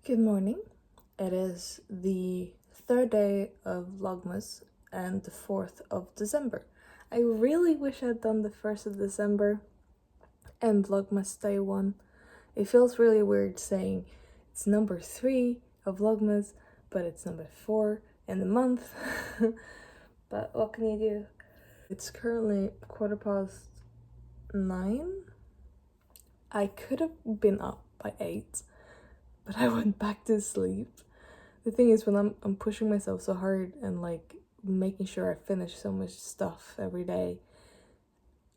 Good morning. It is the third day of Vlogmas and the 4th of December. I really wish I'd done the 1st of December and Vlogmas day 1. It feels really weird saying it's number 3 of Vlogmas, but it's number 4 in the month. But what can you do? It's currently 9:15. I could have been up by 8. But I went back to sleep. The thing is, when I'm pushing myself so hard and like making sure I finish so much stuff every day,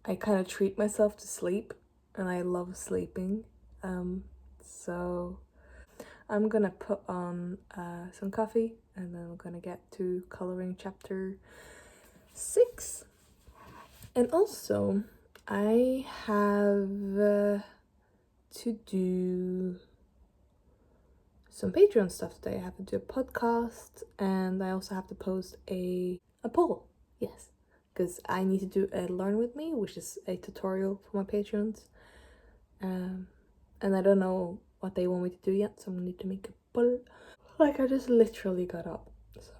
I kind of treat myself to sleep, and I love sleeping. So I'm gonna put on some coffee, and then we're gonna get to coloring chapter 6. And also, I have to do some Patreon stuff today. I have to do a podcast, and I also have to post a poll. Yes, because I need to do a Learn With Me, which is a tutorial for my patrons. And I don't know what they want me to do yet, so I need to make a poll. Like, I just literally got up, so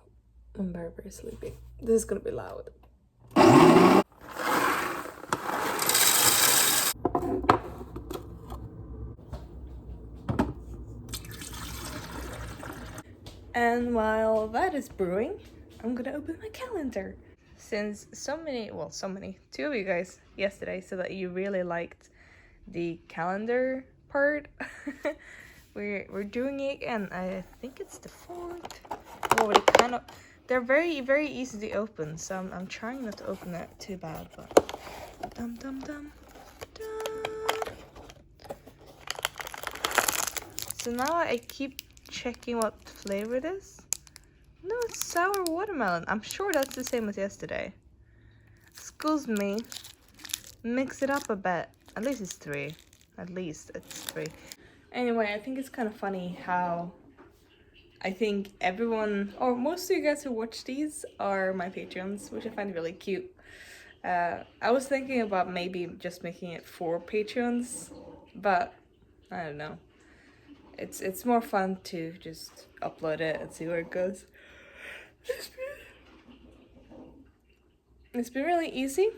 I'm very, very sleepy. This is gonna be loud. And while that is brewing, I'm gonna open my calendar. Since two of you guys yesterday said that you really liked the calendar part, we're doing it again. I think it's the 4th. Well, they're very, very easy to open, so I'm trying not to open it too bad, but dum dum dum dum. So now I keep checking what flavor it is. No, it's sour watermelon. I'm sure that's the same as yesterday. Excuse me. Mix it up a bit. At least it's 3. At least it's 3. Anyway, I think it's kind of funny how I think everyone, or most of you guys who watch these are my patrons, which I find really cute. I was thinking about maybe just making it for patrons, but I don't know. It's more fun to just upload it and see where it goes. It's been really easy.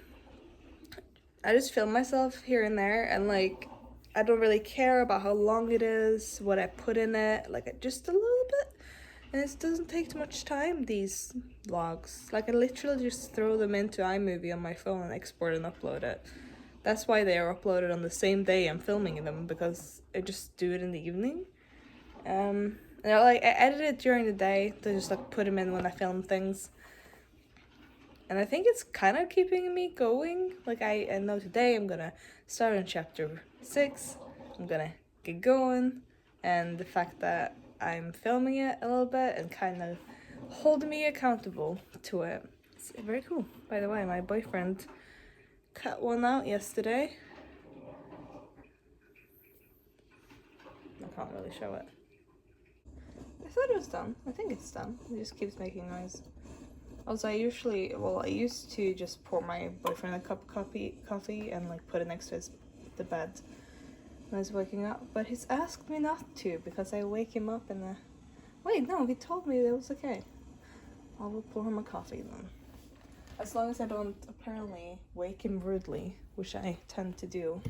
I just film myself here and there, and like I don't really care about how long it is, what I put in it, like just a little bit. And it doesn't take too much time, these vlogs. Like I literally just throw them into iMovie on my phone and export and upload it. That's why they are uploaded on the same day I'm filming them, because I just do it in the evening. And I edit it during the day to just like put them in when I film things. And I think it's kind of keeping me going. Like I know today I'm gonna start on chapter 6. I'm gonna get going. And the fact that I'm filming it a little bit and kind of holding me accountable to it. It's very cool. By the way, my boyfriend cut one out yesterday. I can't really show it. I thought it was done. I think it's done. It just keeps making noise. Also, I used to just pour my boyfriend a cup of coffee and like put it next to the bed when I was waking up. But he's asked me not to because I wake him up in the... Wait, no, he told me that was okay. I will pour him a coffee then. As long as I don't apparently wake him rudely, which I tend to do.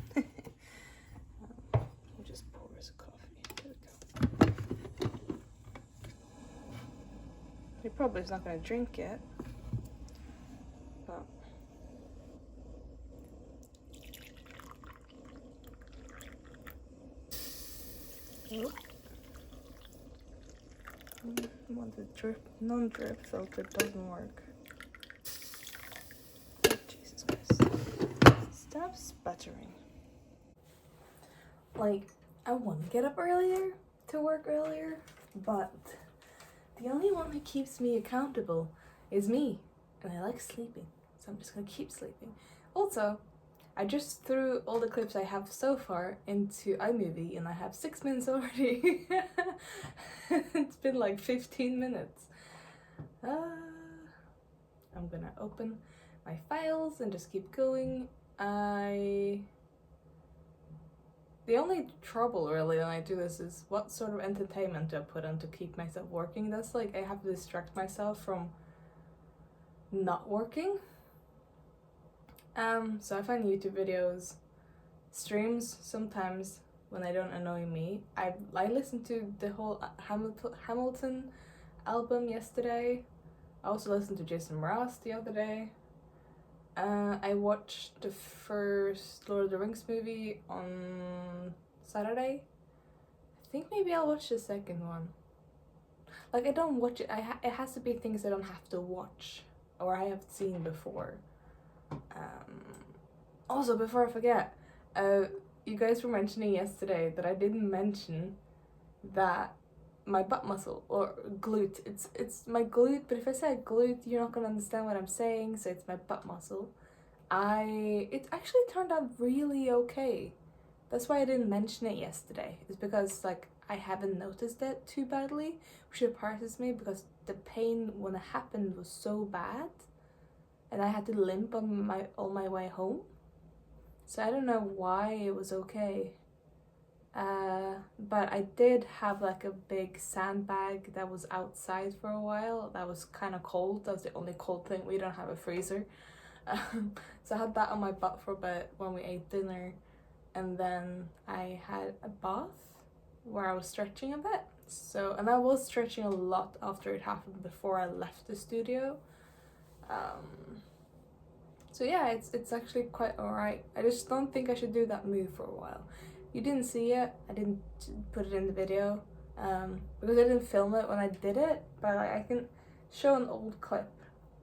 I'll just pour us a coffee. There we go. He probably is not going to drink it. But oh. Want the non-drip filter doesn't work. Oh, Jesus Christ. Stop sputtering. Like, I want to get up earlier to work earlier, but the only one that keeps me accountable is me, and I like sleeping, so I'm just gonna keep sleeping. Also, I just threw all the clips I have so far into iMovie, and I have 6 minutes already. It's been like 15 minutes. I'm gonna open my files and just keep going. the only trouble really when I do this is what sort of entertainment do I put on to keep myself working. That's like I have to distract myself from not working. So I find YouTube videos, streams sometimes when I don't annoy me. I listened to the whole Hamilton album yesterday. I also listened to Jason Mraz the other day. I watched the first Lord of the Rings movie on Saturday. I think maybe I'll watch the second one. Like, I don't watch it. It has to be things I don't have to watch or I have seen before. Also, before I forget, you guys were mentioning yesterday that I didn't mention that my butt muscle or glute, it's my glute, but if I say glute you're not gonna understand what I'm saying, so it's my butt muscle. It actually turned out really okay. That's why I didn't mention it yesterday. It's because like I haven't noticed it too badly, which surprises me because the pain when it happened was so bad and I had to limp on my way home. So I don't know why it was okay. But I did have like a big sandbag that was outside for a while. That was kind of cold. That was the only cold thing. We don't have a freezer. So I had that on my butt for a bit when we ate dinner. And then I had a bath where I was stretching a bit. So, and I was stretching a lot after it happened before I left the studio. So yeah, it's actually quite alright. I just don't think I should do that move for a while. You didn't see it, I didn't put it in the video, because I didn't film it when I did it, but like, I can show an old clip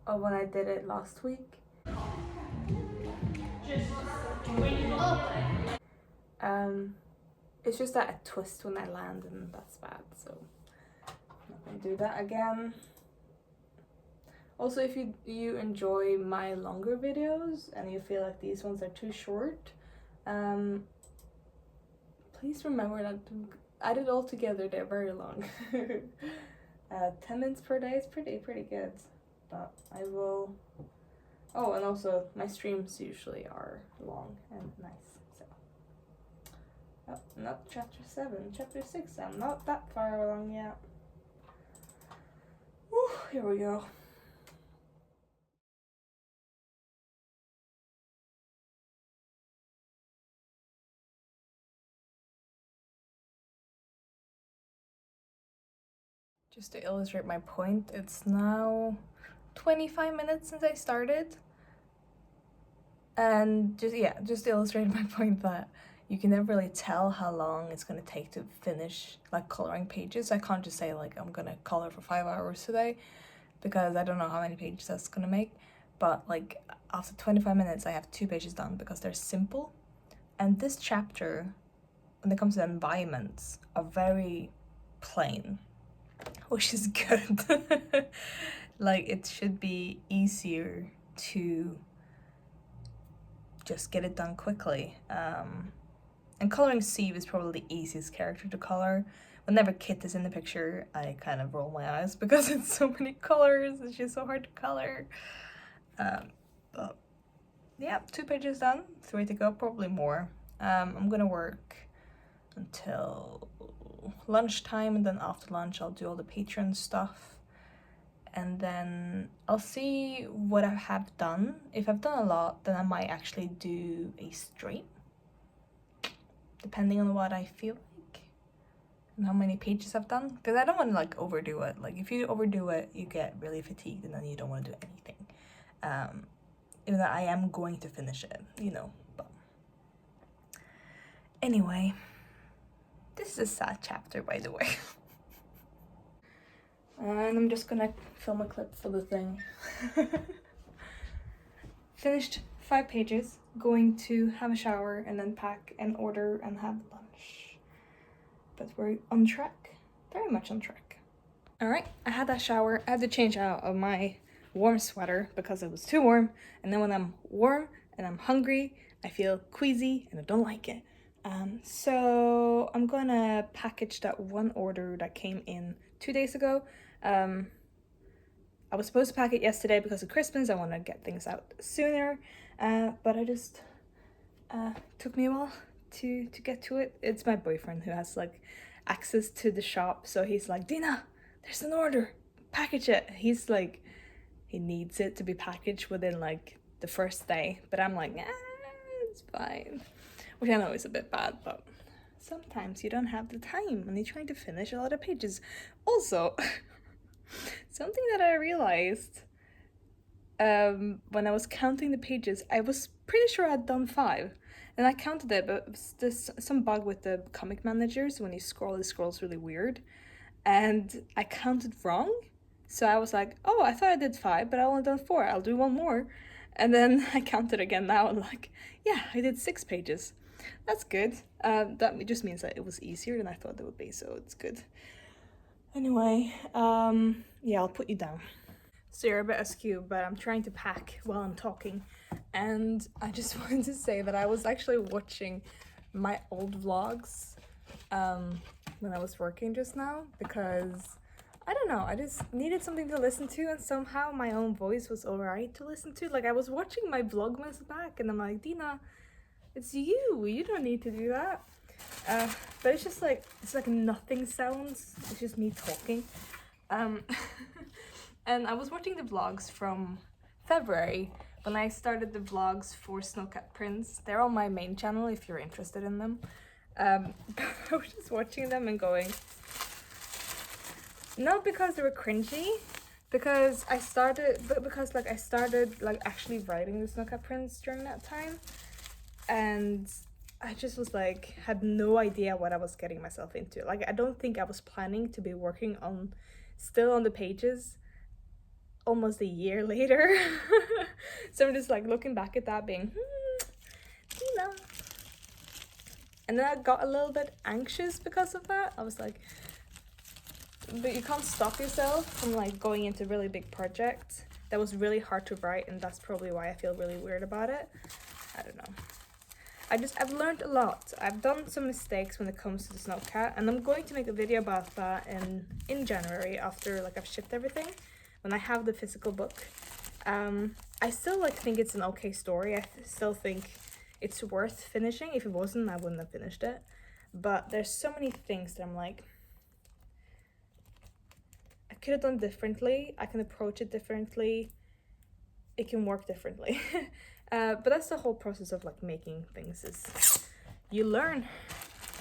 of when I did it last week. It's just that I twist when I land and that's bad, so I'm not gonna do that again. Also, if you enjoy my longer videos and you feel like these ones are too short, please remember that add it all together, they're very long. 10 minutes per day is pretty good, but I will. Oh, and also my streams usually are long and nice. So, oh, not chapter 7, chapter 6. I'm not that far along yet. Whew, here we go. Just to illustrate my point, it's now 25 minutes since I started. And just to illustrate my point that you can never really tell how long it's gonna take to finish like coloring pages. I can't just say like I'm gonna color for 5 hours today because I don't know how many pages that's gonna make. But like after 25 minutes I have 2 pages done because they're simple. And this chapter, when it comes to environments, are very plain, which is good. Like it should be easier to just get it done quickly. And coloring Steve is probably the easiest character to color. Whenever Kit is in the picture, I kind of roll my eyes because it's so many colors. It's just so hard to color. But yeah, 2 pages done, 3 to go, probably more. I'm gonna work until lunchtime, and then after lunch I'll do all the Patreon stuff. And then I'll see what I have done. If I've done a lot, then I might actually do a stream, depending on what I feel like and how many pages I've done, because I don't want to like overdo it. Like if you overdo it, you get really fatigued and then you don't want to do anything. Even though I am going to finish it, you know. But anyway, this is a sad chapter, by the way. And I'm just gonna film a clip for the thing. Finished 5 pages, going to have a shower and then pack and order and have lunch. But we're on track, very much on track. All right, I had that shower. I had to change out of my warm sweater because it was too warm. And then when I'm warm and I'm hungry, I feel queasy and I don't like it. So I'm gonna package that one order that came in 2 days ago. I was supposed to pack it yesterday because of Christmas. I want to get things out sooner, but I just took me a while to get to it. It's my boyfriend who has like access to the shop, so he's like, Dina, there's an order, package it. He's like, he needs it to be packaged within like the first day, but I'm like, it's fine, which I know is a bit bad, but sometimes you don't have the time when you're trying to finish a lot of pages. Also, something that I realized when I was counting the pages, I was pretty sure I'd done 5, and I counted it, but there's some bug with the comic managers. When you scroll, it scrolls really weird, and I counted wrong. So I was like, oh, I thought I did 5, but I only done 4. I'll do 1 more. And then I counted again now, and like, yeah, I did 6 pages. That's good. That just means that it was easier than I thought it would be, so it's good. Anyway, yeah, I'll put you down. So you're a bit askew, but I'm trying to pack while I'm talking. And I just wanted to say that I was actually watching my old vlogs when I was working just now, because I don't know, I just needed something to listen to, and somehow my own voice was alright to listen to. Like, I was watching my VLOGMAS back and I'm like, Dina, it's you don't need to do that. But it's just like, it's like nothing sounds, it's just me talking. And I was watching the vlogs from February when I started the vlogs for Snowcat Prince. They're on my main channel if you're interested in them. I was just watching them and going, not because they were cringy, because I started like actually writing the Snowcat Prince during that time, and I just was like, had no idea what I was getting myself into. Like, I don't think I was planning to be working on, still on the pages almost a year later. So I'm just like looking back at that being, Dina. And then I got a little bit anxious because of that. I was like, but you can't stop yourself from like going into a really big project that was really hard to write, and that's probably why I feel really weird about it. I don't know. I've learned a lot. I've done some mistakes when it comes to the Snowcat, and I'm going to make a video about that in January after like I've shipped everything, when I have the physical book. I still like think it's an okay story. I still think it's worth finishing. If it wasn't, I wouldn't have finished it. But there's so many things that I'm like, I could have done differently. I can approach it differently. It can work differently. But that's the whole process of like making things, is you learn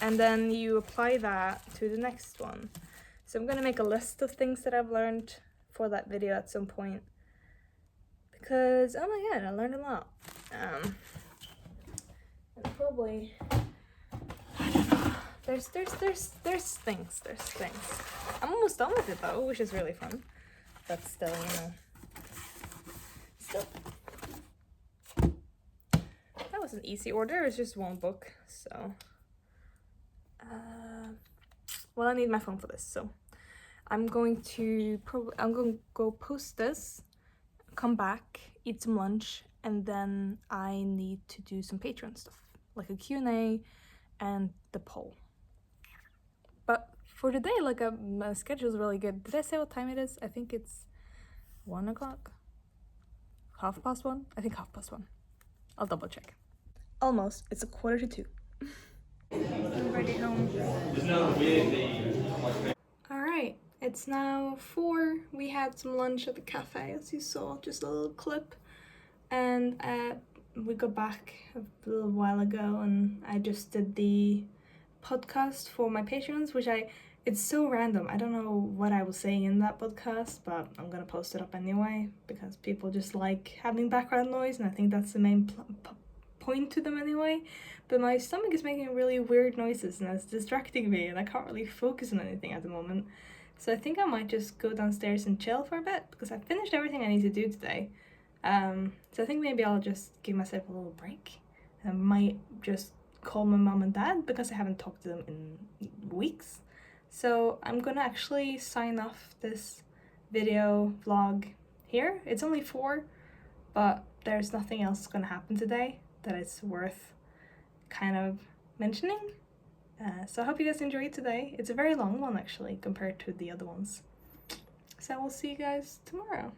and then you apply that to the next one. So I'm gonna make a list of things that I've learned for that video at some point, because oh my god, I learned a lot. And probably, I don't know, there's things. I'm almost done with it though, which is really fun, but still, you know, still. That was an easy order. It's just 1 book, so well, I need my phone for this, so I'm going to go post this, come back, eat some lunch, and then I need to do some Patreon stuff, like a Q&A and the poll. But for today, like my schedule is really good. Did I say what time it is? I think it's 1 o'clock, 1:30. I think 1:30. I'll double check. Almost. It's 1:45. I'm already home. Alright, it's now 4. We had some lunch at the cafe, as you saw, just a little clip. And we got back a little while ago, and I just did the podcast for my patrons, which it's so random. I don't know what I was saying in that podcast, but I'm gonna post it up anyway, because people just like having background noise, and I think that's the main point to them anyway. But my stomach is making really weird noises, and it's distracting me, and I can't really focus on anything at the moment. So I think I might just go downstairs and chill for a bit, because I finished everything I need to do today. So I think maybe I'll just give myself a little break. I might just call my mom and dad, because I haven't talked to them in weeks. So I'm gonna actually sign off this video vlog here. It's only 4, but there's nothing else gonna happen today that is worth kind of mentioning. So I hope you guys enjoyed today. It's a very long one actually compared to the other ones. So we'll see you guys tomorrow.